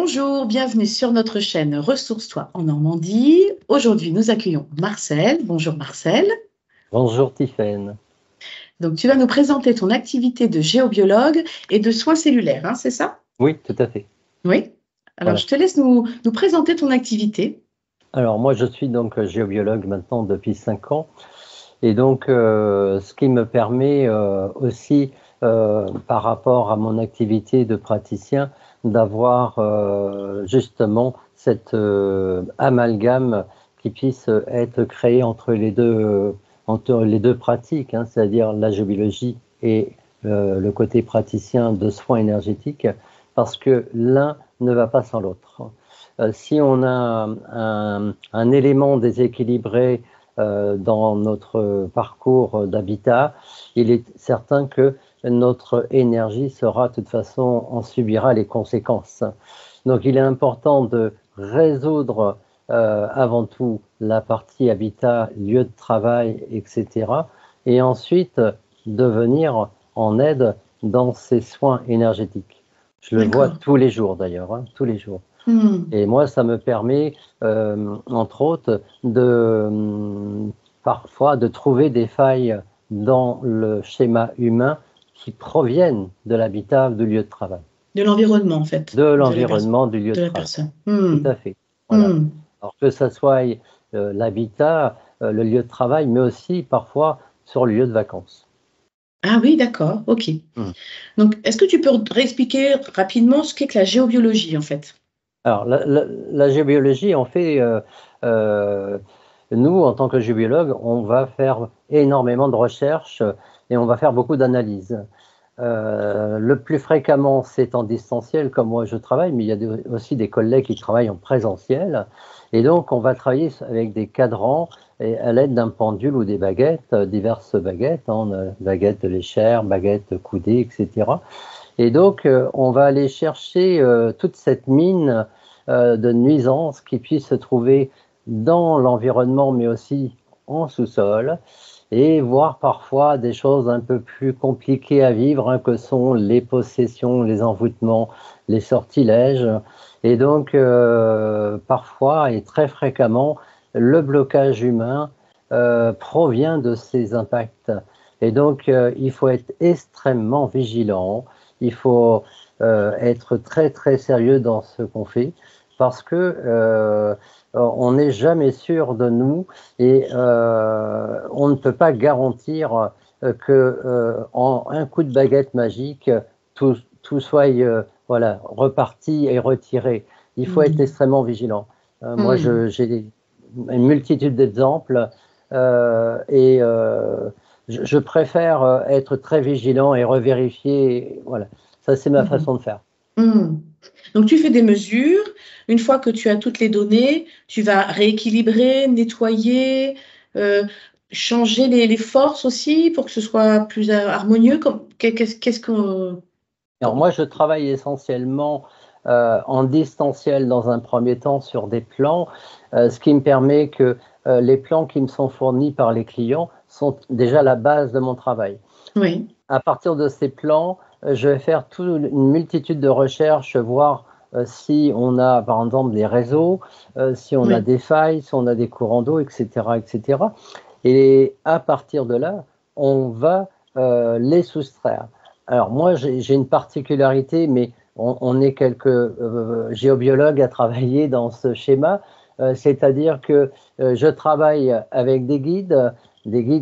Bonjour, bienvenue sur notre chaîne Ressource-toi en Normandie. Aujourd'hui, nous accueillons Marcel. Bonjour Marcel. Bonjour Tiffaine. Donc, tu vas nous présenter ton activité de géobiologue et de soins cellulaires, hein, c'est ça? Oui, tout à fait. Oui. Alors, Voilà. je te laisse nous présenter ton activité. Alors moi, je suis donc géobiologue maintenant depuis 5 ans. Et donc, ce qui me permet aussi, par rapport à mon activité de praticien, d'avoir justement cet amalgame qui puisse être créé entre les deux pratiques, hein, c'est-à-dire la géobiologie et le côté praticien de soins énergétiques, parce que l'un ne va pas sans l'autre. Si on a un élément déséquilibré dans notre parcours d'habitat, il est certain que notre énergie sera, de toute façon, en subira les conséquences. Donc il est important de résoudre avant tout la partie habitat, lieu de travail, etc. Et ensuite de venir en aide dans ces soins énergétiques. Je le vois D'accord. tous les jours d'ailleurs, hein, tous les jours. Hmm. Et moi, ça me permet, entre autres, parfois de trouver des failles dans le schéma humain qui proviennent de l'habitat, du lieu de travail, De l'environnement, en fait, de l'environnement, du lieu de de la travail. personne. Tout Hmm. à fait. Voilà. Hmm. Alors que ça soit l'habitat, le lieu de travail, mais aussi parfois sur le lieu de vacances. Ah oui, d'accord, ok. Hmm. Donc, est-ce que tu peux réexpliquer rapidement ce qu'est que la géobiologie, en fait? Alors, la géobiologie, en fait, euh, nous, en tant que géobiologue, on va faire énormément de recherches et on va faire beaucoup d'analyses. Le plus fréquemment, c'est en distanciel, comme moi je travaille, mais il y a aussi des collègues qui travaillent en présentiel. Et donc, on va travailler avec des cadrans et à l'aide d'un pendule ou des baguettes, diverses baguettes, hein, baguettes léchères, baguettes coudées, etc. Et donc, on va aller chercher toute cette mine de nuisances qui puisse se trouver dans l'environnement, mais aussi en sous-sol, et voir parfois des choses un peu plus compliquées à vivre, hein, que sont les possessions, les envoûtements, les sortilèges. Et donc, parfois et très fréquemment, le blocage humain provient de ces impacts. Et donc, il faut être extrêmement vigilant. Il faut être très très sérieux dans ce qu'on fait parce que on n'est jamais sûr de nous et on ne peut pas garantir que en un coup de baguette magique tout soit voilà, reparti et retiré. Il faut être Hmm. extrêmement vigilant. Moi, Hmm. j'ai une multitude d'exemples et je préfère être très vigilant et revérifier. Voilà, ça c'est ma Hmm. façon de faire. Hmm. Donc, tu fais des mesures. Une fois que tu as toutes les données, tu vas rééquilibrer, nettoyer, euh, changer les forces aussi pour que ce soit plus harmonieux. Qu'est-ce que... Alors moi, je travaille essentiellement en distanciel dans un premier temps sur des plans, ce qui me permet que les plans qui me sont fournis par les clients sont déjà la base de mon travail. Oui. À partir de ces plans, je vais faire toute une multitude de recherches, voir si on a par exemple des réseaux, si on a Oui. des failles, si on a des courants d'eau, etc., etc. Et à partir de là, on va les soustraire. Alors moi, j'ai une particularité, mais on est quelques géobiologues à travailler dans ce schéma, c'est-à-dire que je travaille avec des guides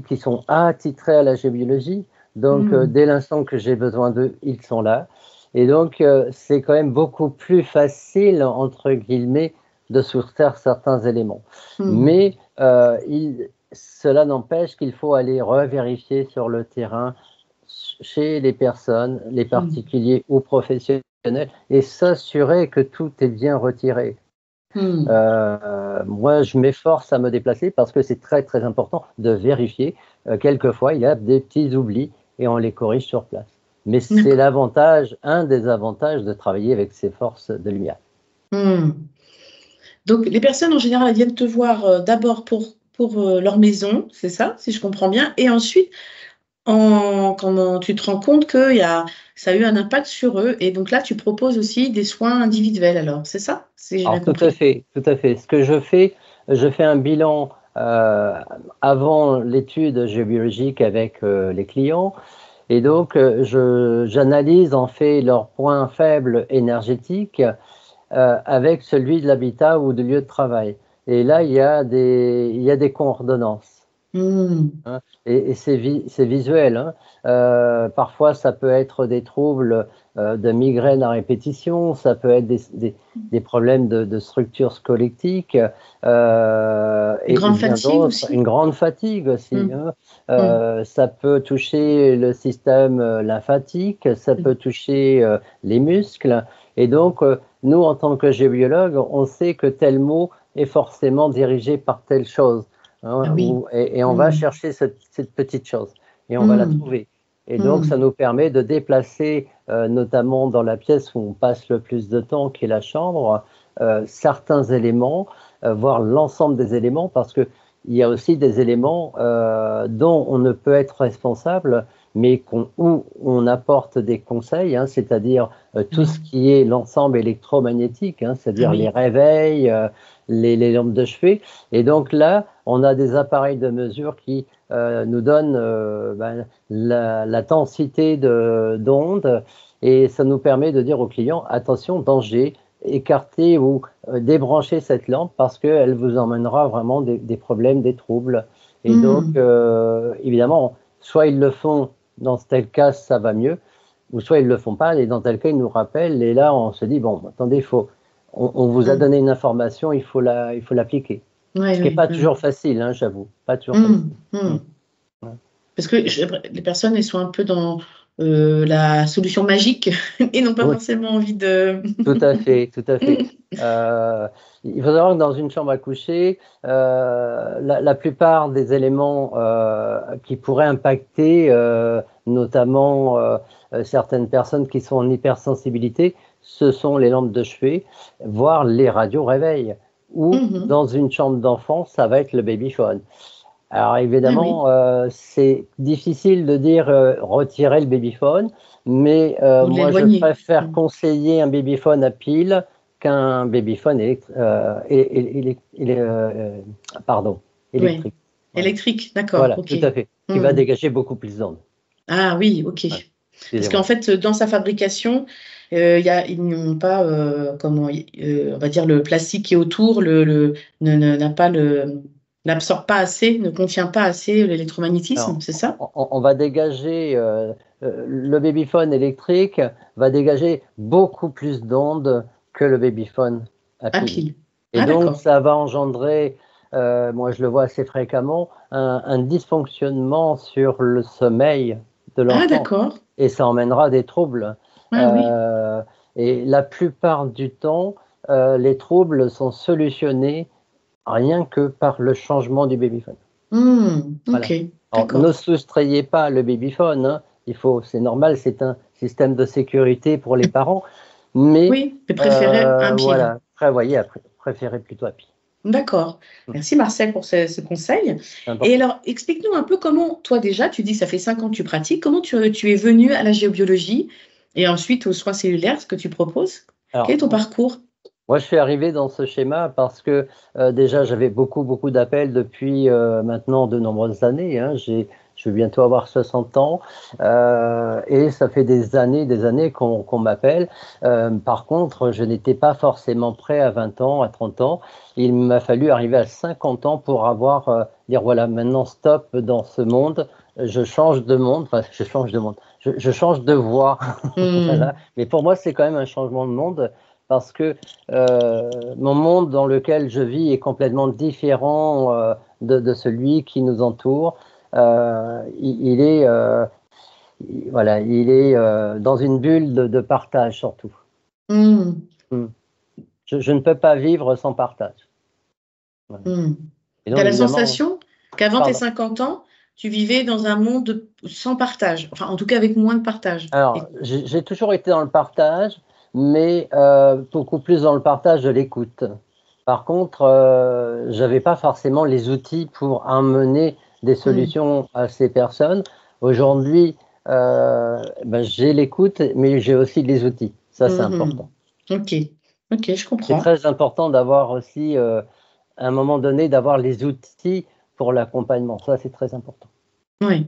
qui sont attitrés à la géobiologie. Donc, Hmm. dès l'instant que j'ai besoin d'eux, ils sont là. Et donc, c'est quand même beaucoup plus facile, entre guillemets, de soustraire certains éléments. Hmm. Mais cela n'empêche qu'il faut aller revérifier sur le terrain chez les personnes, les Hmm. particuliers ou professionnels, et s'assurer que tout est bien retiré. Hmm. Moi, je m'efforce à me déplacer parce que c'est très très important de vérifier. Quelquefois, il y a des petits oublis et on les corrige sur place. Mais c'est D'accord. l'avantage, un des avantages de travailler avec ces forces de lumière. Hmm. Donc, les personnes en général elles viennent te voir d'abord pour leur maison, c'est ça, si je comprends bien, et ensuite quand tu te rends compte ça a eu un impact sur eux. Et donc là, tu proposes aussi des soins individuels, alors, c'est ça? Si j'ai bien Alors tout à compris. fait, tout à fait. Ce que je fais un bilan avant l'étude géobiologique avec les clients. Et donc, j'analyse en fait leurs points faibles énergétiques avec celui de l'habitat ou du lieu de travail. Et là, il y a des coordonnances. Hmm. Hein, et c'est visuel. Hein. Parfois, ça peut être des troubles de migraine à répétition, ça peut être des problèmes de structure scolectique Une et grande bien fatigue d'autres. Une aussi? grande fatigue aussi. Hmm. Hein. Hmm. Ça peut toucher le système lymphatique, ça peut toucher les muscles. Et donc, nous, en tant que géobiologues, on sait que tel mot est forcément dirigé par telle chose. Ah Hein, oui. et on va Hmm. chercher cette petite chose et on va la Hmm. trouver. Et donc, ça Hmm. nous permet de déplacer, notamment dans la pièce où on passe le plus de temps, qui est la chambre, certains éléments, voire l'ensemble des éléments, parce qu'il y a aussi des éléments dont on ne peut être responsable, mais où on apporte des conseils, hein, c'est-à-dire tout ce Oui. qui est l'ensemble électromagnétique, hein, Ah c'est-à-dire les oui. réveils, les lampes de chevet. Et donc là, on a des appareils de mesure qui nous donnent la densité d'ondes et ça nous permet de dire au client, attention, danger, écarter ou débrancher cette lampe parce qu'elle vous emmènera vraiment des problèmes, des troubles. Et donc, Hmm. évidemment, soit ils le font, dans tel cas, ça va mieux, ou soit ils ne le font pas, et dans tel cas, ils nous rappellent, et là, on se dit, bon, attendez, on vous a Hmm. donné une information, il faut l'appliquer. Oui, Ce qui n'est oui, pas oui. toujours facile, hein, j'avoue, pas toujours Hmm. facile. Mm. Hmm. Ouais. Parce que les personnes, elles sont un peu dans la solution magique et n'ont pas Oui, forcément envie de. tout à fait, tout à fait. Euh, il faut savoir que dans une chambre à coucher, la plupart des éléments qui pourraient impacter, notamment certaines personnes qui sont en hypersensibilité, ce sont les lampes de chevet, voire les radios réveil. Ou Mhm. dans une chambre d'enfant, ça va être le babyphone. Alors Ah oui, évidemment, c'est difficile de dire retirer le babyphone, mais ou de moi je l'éloigner. préfère Hmm. conseiller un babyphone à pile qu'un babyphone pardon, Oui, électrique. Voilà. électrique, d'accord, Voilà, ok. tout à fait, qui va Hmm. dégager beaucoup plus d'ondes. Ah oui, ok. Voilà. Parce qu'en Excusez-moi. fait, dans sa fabrication, ils n'ont pas, on va dire, le plastique qui est autour n'a pas n'absorbe pas assez, ne contient pas assez l'électromagnétisme, Alors, c'est ça? on va dégager, le babyphone électrique va dégager beaucoup plus d'ondes que le babyphone à À pile. pile. Et Ah donc, d'accord. ça va engendrer, moi je le vois assez fréquemment, un dysfonctionnement sur le sommeil de Ah l'enfant. d'accord. Et ça emmènera des troubles. Ah oui. Euh, et la plupart du temps, les troubles sont solutionnés rien que par le changement du babyphone. Ok, Voilà. Alors, ne d'accord. soustrayez pas le babyphone, hein. C'est normal, c'est un système de sécurité pour les parents, mais Oui, je préférais un pile. voilà, préférez plutôt à pied. D'accord. Hmm. Merci Marcel pour ce conseil. C'est Et important. alors, explique-nous un peu comment, toi déjà, tu dis que ça fait 5 ans que tu pratiques, comment tu es venu à la géobiologie et ensuite aux soins cellulaires, ce que tu proposes. Quel Alors, est ton parcours? moi, je suis arrivé dans ce schéma parce que déjà, j'avais beaucoup d'appels depuis maintenant de nombreuses années. Hein. Je vais bientôt avoir 60 ans et ça fait des années qu'on m'appelle. Par contre, je n'étais pas forcément prêt à 20 ans, à 30 ans. Il m'a fallu arriver à 50 ans pour dire voilà, maintenant stop dans ce monde. Je change de monde, enfin, je change de monde, je change de voie. Voilà. Hmm. Mais pour moi, c'est quand même un changement de monde parce que mon monde dans lequel je vis est complètement différent de celui qui nous entoure. Il est, voilà, il est dans une bulle de partage surtout. Hmm. Mm. Je ne peux pas vivre sans partage. Voilà. Hmm. Et Tu as donc la évidemment, sensation qu'avant tes pardon. 50 ans, tu vivais dans un monde sans partage, enfin en tout cas avec moins de partage. Alors, j'ai toujours été dans le partage, mais beaucoup plus dans le partage de l'écoute. Par contre, j'avais pas forcément les outils pour amener des Hmm. solutions à ces personnes. Aujourd'hui, j'ai l'écoute, mais j'ai aussi les outils. Ça, c'est Mhm. important. Ok, ok, je C'est comprends. très important d'avoir aussi, à un moment donné, d'avoir les outils pour l'accompagnement. Ça, c'est très important. Oui.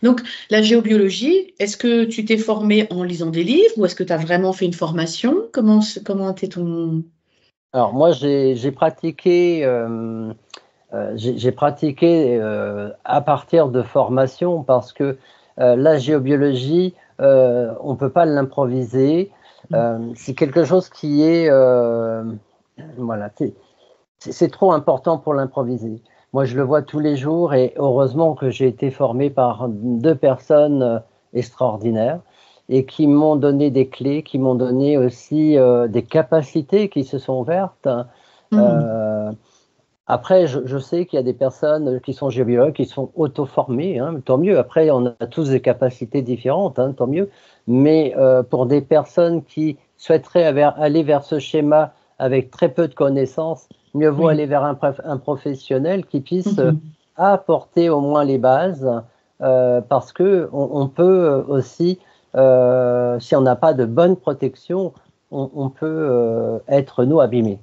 Donc, la géobiologie, est-ce que tu t'es formé en lisant des livres ou est-ce que tu as vraiment fait une formation? Comment t'es ton... Alors, moi, j'ai pratiqué, j'ai pratiqué à partir de formation parce que la géobiologie, on ne peut pas l'improviser. C'est quelque chose qui est, voilà, c'est trop important pour l'improviser. Moi, je le vois tous les jours et heureusement que j'ai été formé par deux personnes extraordinaires et qui m'ont donné des clés, qui m'ont donné aussi des capacités qui se sont ouvertes. Mhm. Euh, Après, je sais qu'il y a des personnes qui sont géobiologues, qui sont auto-formées, hein, tant mieux. Après, on a tous des capacités différentes, hein, tant mieux. Mais pour des personnes qui souhaiteraient aller vers ce schéma avec très peu de connaissances, mieux vaut Oui. aller vers un professionnel qui puisse Mhm. apporter au moins les bases, parce que on peut aussi, si on n'a pas de bonne protection, on peut être nous abîmés.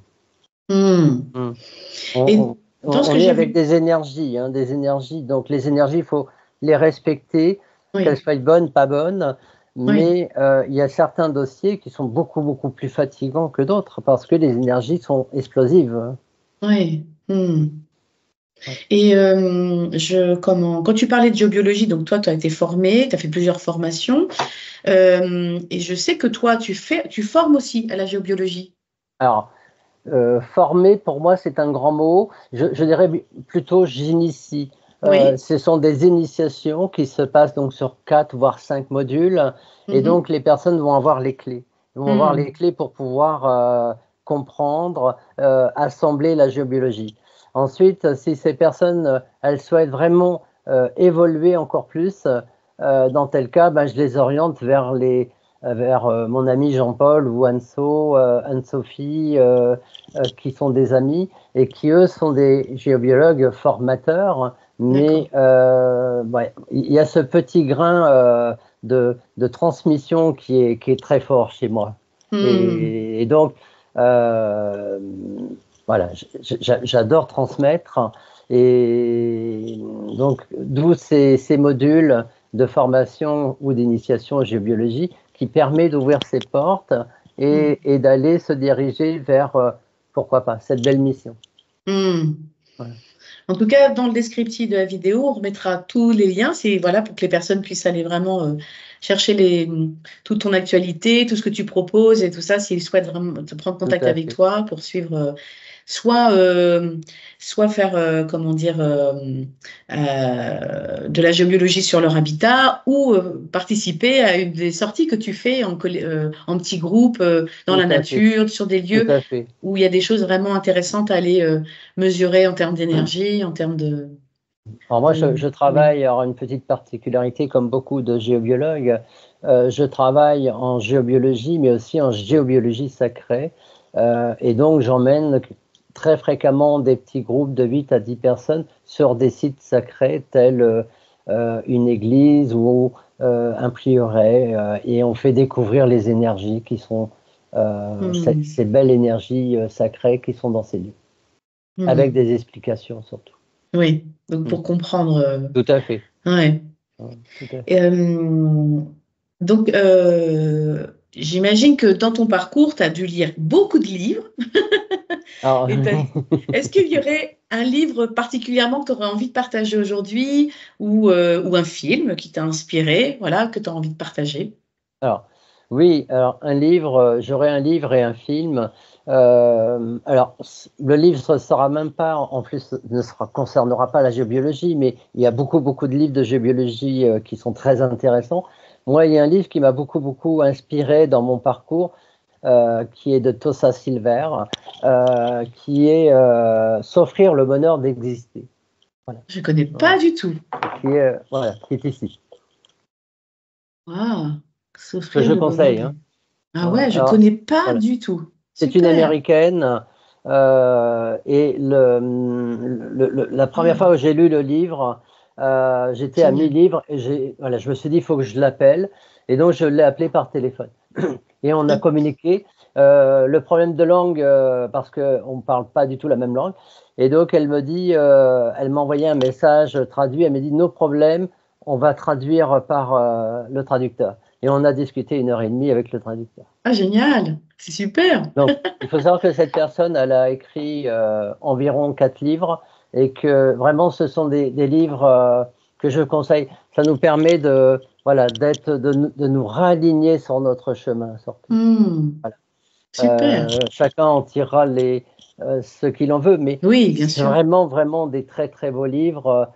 Mhm. Mm. Et On, dans ce que on est j'ai avec vu, des énergies, hein, des énergies. Donc les énergies, il faut les respecter, qu'elles oui, soient bonnes, pas bonnes. oui, Mais il y a certains dossiers qui sont beaucoup, beaucoup plus fatigants que d'autres parce que les énergies sont explosives. oui. Mhm. Ouais. Et quand tu parlais de géobiologie, donc toi, tu as été formé, tu as fait plusieurs formations, et je sais que toi, tu formes aussi à la géobiologie. Alors, former, pour moi, c'est un grand mot. Je dirais plutôt j'initie. Oui. Ce sont des initiations qui se passent donc sur 4 voire 5 modules. Et Mhm. donc, les personnes vont avoir les clés. Ils vont avoir les Mhm. clés pour pouvoir comprendre, assembler la géobiologie. Ensuite, si ces personnes, elles souhaitent vraiment évoluer encore plus, dans tel cas, ben, je les oriente vers mon ami Jean-Paul ou Anne-Sophie, qui sont des amis et qui, eux, sont des géobiologues formateurs. D'accord. Mais ouais, il y a ce petit grain de transmission qui est très fort chez moi. Mhm. Et donc, euh, voilà, j'adore transmettre. Et donc, d'où ces modules de formation ou d'initiation en géobiologie qui permet d'ouvrir ces portes Mhm. et d'aller se diriger vers, pourquoi pas, cette belle mission. Mhm. Voilà. En tout cas, dans le descriptif de la vidéo, on remettra tous les liens. C'est voilà pour que les personnes puissent aller vraiment chercher toute ton actualité, tout ce que tu proposes et tout ça, s'ils souhaitent vraiment te prendre Tout contact à avec fait. toi pour suivre, soit, soit faire, comment dire, de la géobiologie sur leur habitat ou participer à une des sorties que tu fais en petits groupes dans Tout la à fait. nature, sur des Tout lieux à fait. où il y a des choses vraiment intéressantes à aller mesurer en termes d'énergie, en termes Alors moi, je oui. travaille, alors une petite particularité comme beaucoup de géobiologues, je travaille en géobiologie, mais aussi en géobiologie sacrée. Et donc, j'emmène très fréquemment des petits groupes de 8 à 10 personnes sur des sites sacrés tels une église ou un prieuré. Et on fait découvrir les énergies qui sont, Hmm, ces belles énergies sacrées qui sont dans ces lieux, avec hmm. des explications surtout. Oui, donc Mm. pour comprendre. Tout à fait. Ouais. Tout à Et, fait. donc, j'imagine que dans ton parcours, tu as dû lire beaucoup de livres. Alors, Et est-ce qu'il y aurait un livre particulièrement que tu aurais envie de partager aujourd'hui ou un film qui t'a inspiré, voilà, que tu as envie de partager? alors, oui, alors un livre, j'aurai un livre et un film. Le livre ne sera même pas, en plus, concernera pas la géobiologie, mais il y a beaucoup, beaucoup de livres de géobiologie qui sont très intéressants. Moi, il y a un livre qui m'a beaucoup, beaucoup inspiré dans mon parcours, qui est de Tossa Silver, qui est S'offrir le bonheur d'exister. Voilà. Je ne connais Voilà. pas du tout. Voilà, qui est ici. Ah, Que s'offrir je le bonheur conseille, de... hein. Ah Voilà. ouais, je Alors, connais pas voilà. du tout. C'est une Super. américaine. Et la première Ah, fois où j'ai lu le livre, J'étais à Génial. 1000 livres et voilà, je me suis dit, il faut que je l'appelle. Et donc, je l'ai appelé par téléphone. Et on a communiqué. Le problème de langue, parce qu'on ne parle pas du tout la même langue. Et donc, elle me dit, elle m'a envoyé un message traduit. Elle me dit, nos problèmes, on va traduire par le traducteur. Et on a discuté 1 heure et demie avec le traducteur. Ah, génial. C'est super. Donc, il faut savoir que cette personne, elle a écrit environ 4 livres et que vraiment, ce sont des livres que je conseille. Ça nous permet voilà, de nous réaligner sur notre chemin, surtout. Hmm. Voilà. Super. Chacun en tirera ce qu'il en veut, mais Oui, bien c'est sûr. vraiment, vraiment des très, très beaux livres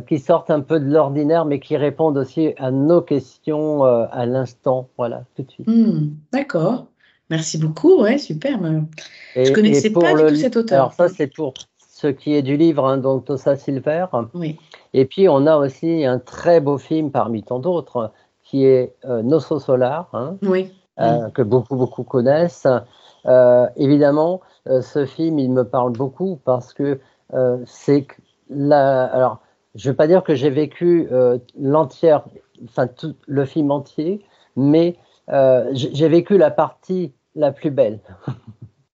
qui sortent un peu de l'ordinaire, mais qui répondent aussi à nos questions à l'instant, voilà, tout de suite. Hmm. D'accord. Merci beaucoup. Ouais, super. Je Et connaissais pas pour du tout cet auteur. alors ça, c'est pour ce qui est du livre, hein, donc Tossa Silver. Oui. Et puis, on a aussi un très beau film parmi tant d'autres, qui est Nosso Solar, hein, Oui. Oui. que beaucoup, beaucoup connaissent. Évidemment, ce film, il me parle beaucoup parce que c'est que alors, je ne veux pas dire que j'ai vécu l'entière, enfin tout le film entier, mais j'ai vécu la partie la plus belle.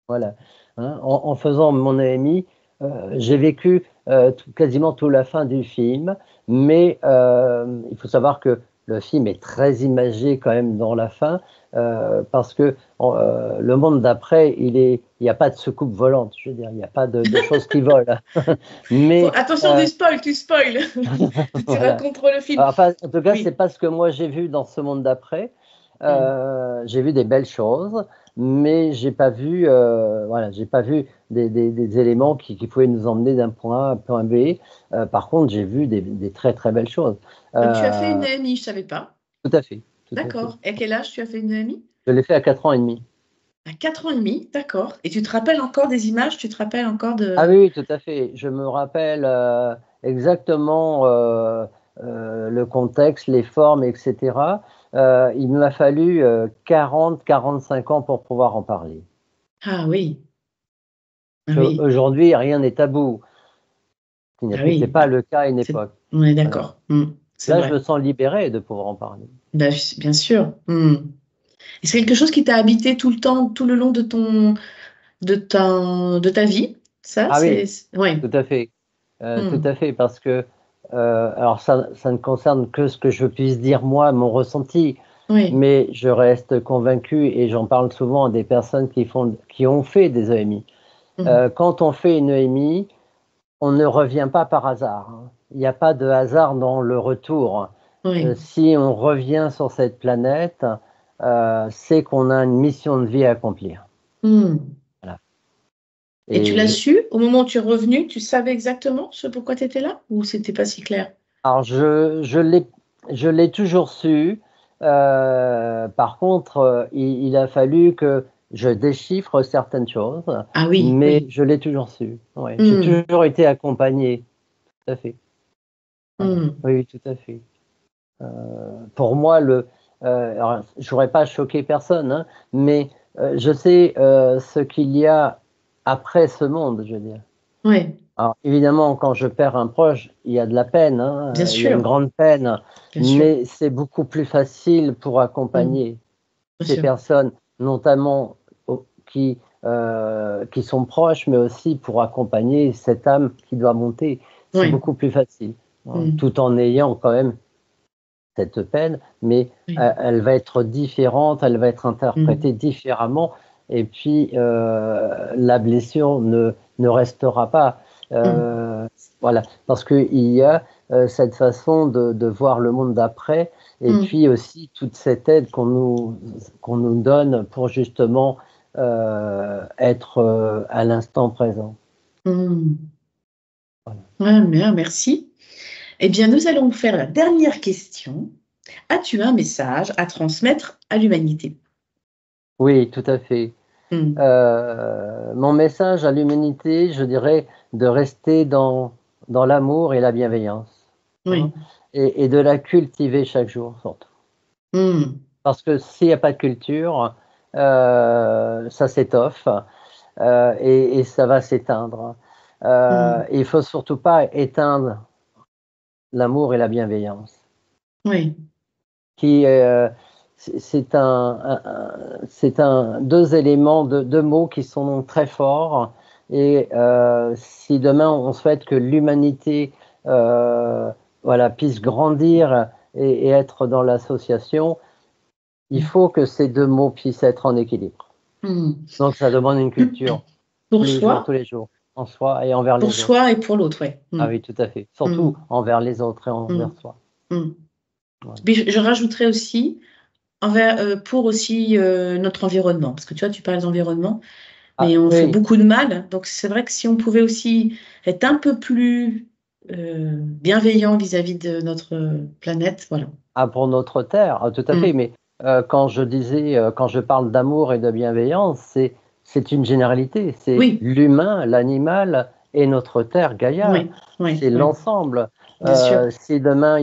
Voilà. Hein, en faisant mon AMI, j'ai vécu quasiment toute la fin du film, mais il faut savoir que le film est très imagé quand même dans la fin, parce que le monde d'après, il n'y a pas de soucoupe volante, je veux dire, il n'y a pas de choses qui volent. Mais Attention du spoil, tu spoil. Tu voilà. racontes trop le film. Enfin, en tout cas, c'est Oui. pas ce que moi j'ai vu dans ce monde d'après. Hmm. J'ai vu des belles choses, mais j'ai pas vu, voilà, j'ai pas vu des éléments qui pouvaient nous emmener d'un point A à un point B. Par contre, j'ai vu des très très belles choses. Donc, tu as fait une Euh, AMI, je savais pas. Tout à fait, tout à fait. D'accord. Et à quel âge tu as fait une AMI? Je l'ai fait à 4 ans et demi. À 4 ans et demi, d'accord. Et tu te rappelles encore des images? Tu te rappelles encore Ah de... oui, oui, tout à fait. Je me rappelle exactement le contexte, les formes, etc. Il m'a fallu 40-45 ans pour pouvoir en parler. Ah oui, ah oui, Aujourd'hui, rien n'est tabou. ah C'est oui. pas le cas à une C'est- époque. On est Voilà. d'accord. Hmm. C'est Là, je vrai. me sens libéré de pouvoir en parler. Bah, bien sûr. Hmm. Et c'est quelque chose qui t'a habité tout le temps, tout le long de ta vie. Ça, Ah oui, ouais. tout à fait. Tout Hmm. à fait, parce que alors ça ne concerne que ce que je puisse dire moi, mon ressenti, Oui. mais je reste convaincu et j'en parle souvent à des personnes qui ont fait des EMI. Hmm. Quand on fait une EMI, on ne revient pas par hasard, hein. Il n'y a pas de hasard dans le retour. Oui. Si on revient sur cette planète, c'est qu'on a une mission de vie à accomplir. Hmm. Voilà. Et tu l'as Et su au moment où tu es revenu, tu savais exactement ce pourquoi tu étais là ou c'était pas si clair? alors, je l'ai toujours su. Par contre, il a fallu que je déchiffre certaines choses, Ah oui, mais oui. je l'ai toujours su. Ouais, j'ai Hmm. toujours été accompagné. Tout à fait. Voilà. Hmm. Oui, oui, tout à fait. Pour moi, alors, je voudrais pas choquer personne, hein, mais je sais ce qu'il y a après ce monde, je veux dire. Oui, Alors, évidemment, quand je perds un proche, il y a de la peine, bien hein, il y a une sûr, grande peine, bien sûr. mais c'est beaucoup plus facile pour Hmm. accompagner Bien ces sûr. personnes, notamment qui sont proches, mais aussi pour accompagner cette âme qui doit monter. C'est Oui. beaucoup plus facile, hein, Hmm. tout en ayant quand même cette peine, mais Oui. elle va être différente, elle va être Hmm. interprétée différemment, et puis la blessure ne restera pas. Hmm. Euh, voilà, parce qu'il y a cette façon de voir le monde d'après, et Hmm. puis aussi toute cette aide qu'on nous donne pour justement être à l'instant présent. Hmm. Voilà. Ouais, bien, merci. Eh bien, nous allons faire la dernière question. As-tu un message à transmettre à l'humanité? Oui, tout à fait. Hmm. Mon message à l'humanité, je dirais de rester dans l'amour et la bienveillance, hein, Oui. et de la cultiver chaque jour, surtout. Hmm. Parce que s'il n'y a pas de culture, ça s'étoffe et ça va s'éteindre. Hmm. Il faut surtout pas éteindre l'amour et la bienveillance. Oui. Qui c'est deux éléments, deux mots qui sont très forts. Et si demain on souhaite que l'humanité voilà, puisse grandir et être dans l'association, il faut que ces deux mots puissent être en équilibre. Donc ça demande une culture Pour tous les jours, en soi et envers les autres. Pour soi et pour l'autre, oui. Ah oui, tout à fait. Surtout envers les autres et envers soi. Ouais. Puis je rajouterais aussi pour aussi notre environnement, parce que tu vois, tu parles d'environnement, mais on fait beaucoup de mal. Donc c'est vrai que si on pouvait aussi être un peu plus bienveillant vis-à-vis de notre planète, voilà. Ah, pour notre terre, tout à fait. Mais quand je parle d'amour et de bienveillance, c'est une généralité. C'est l'humain, l'animal et notre terre, Gaïa. C'est l'ensemble. Si demain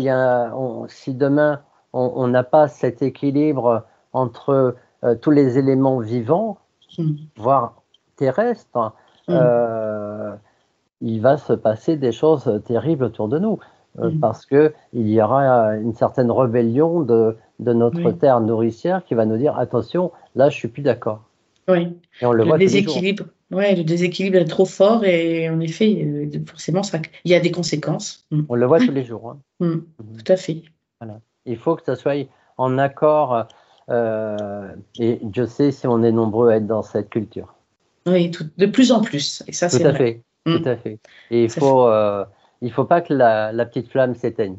on n'a pas cet équilibre entre tous les éléments vivants, voire terrestres, il va se passer des choses terribles autour de nous. Parce qu'il y aura une certaine rébellion de notre terre nourricière qui va nous dire attention, là je suis plus d'accord. Oui. Et on le voit tous les jours. Ouais, le déséquilibre est trop fort et en effet, forcément, il y a des conséquences. On le voit tous les jours. Tout à fait. Voilà. Il faut que ça soit en accord. Et je sais si on est nombreux à être dans cette culture. Oui, de plus en plus. Et ça, c'est vrai. Tout à fait. Et il faut pas que la petite flamme s'éteigne.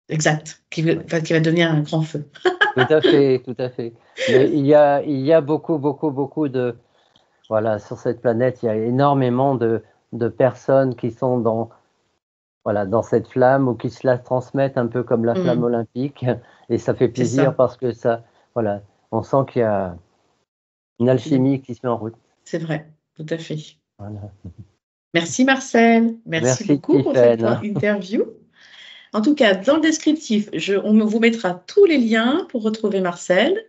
Exact. Qui va devenir un grand feu. Tout à fait, tout à fait. Mais il y a beaucoup de... Voilà, sur cette planète, il y a énormément de personnes qui sont dans cette flamme ou qui se la transmettent un peu comme la flamme olympique. Et ça fait plaisir parce que on sent qu'il y a une alchimie qui se met en route. C'est vrai, tout à fait. Voilà. Merci Marcel. Merci beaucoup Tiffen. pour cette interview. En tout cas, dans le descriptif, on vous mettra tous les liens pour retrouver Marcel.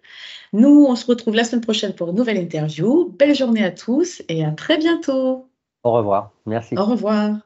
Nous, on se retrouve la semaine prochaine pour une nouvelle interview. Belle journée à tous et à très bientôt. Au revoir. Merci. Au revoir.